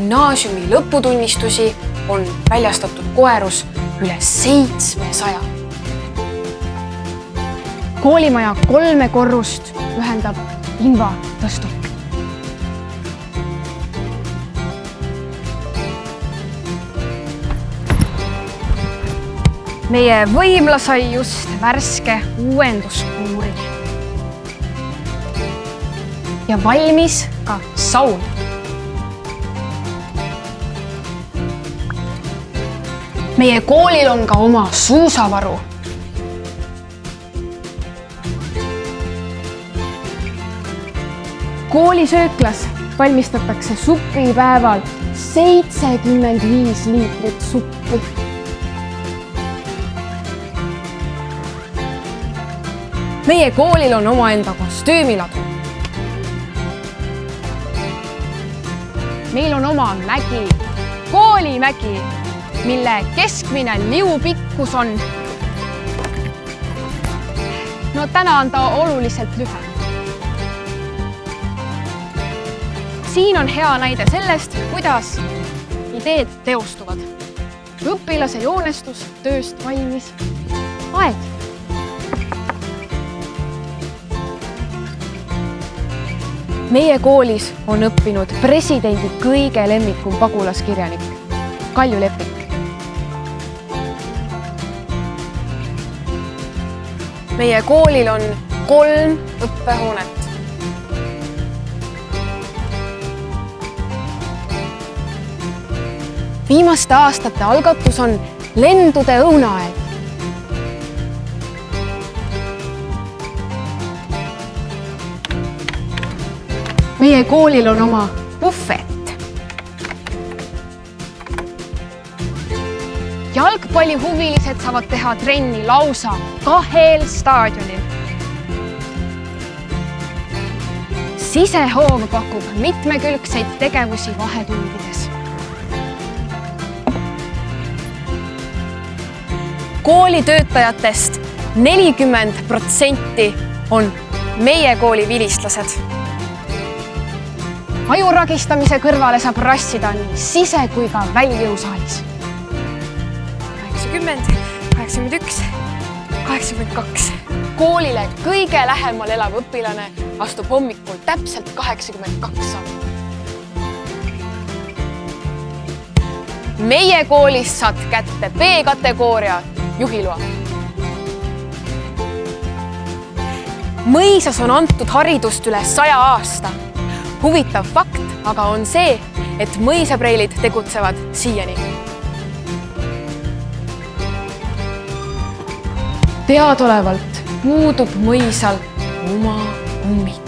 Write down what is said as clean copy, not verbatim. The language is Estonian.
gümnaasiumi lõputunnistusi on väljastatud Koerus üle 700. Koolimaja 3 korrust ühendab invatõstuk. Meie võimla sai just värske uuenduskuuri. Ja valmis ka saun. Meie koolil on ka oma suusavaru. Koolisööklas valmistatakse supipäeval 75 liitrit suppi. Meie koolil on omaenda kostüümiladu. Meil on oma mägi, koolimägi, mille keskmine liupikkus on. No täna on ta oluliselt lühem. Siin on hea näide sellest, kuidas ideed teostuvad. Õpilase joonestus tööst valmis aed. Meie koolis on õppinud presidendi kõige lemmikum pagulaskirjanik, Kalju Lepik. Meie koolil on 3 õppehoonet. Viimaste aastate algatus on lendude õunaaed. Meie koolil on oma puhvet. Jalgpallihuvilised saavad teha trenni lausa 2 staadionil. Sisehoov pakub mitmekülgseid tegevusi vahetundides. Koolitöötajatest 40% on meie kooli vilistlased. Ajuragistamise kõrvale saab rassida nii sise- kui ka väljõusaalis. 80, 81, 82. Koolile kõige lähemal elav õpilane astub hommikul täpselt 82 sammu. Meie koolis saad kätte B-kategooria juhiloa. Mõisas on antud haridust üle 100 aasta. Huvitav fakt aga on see, et mõisapreilid tegutsevad siiani. Teadolevalt puudub mõisal oma ummik.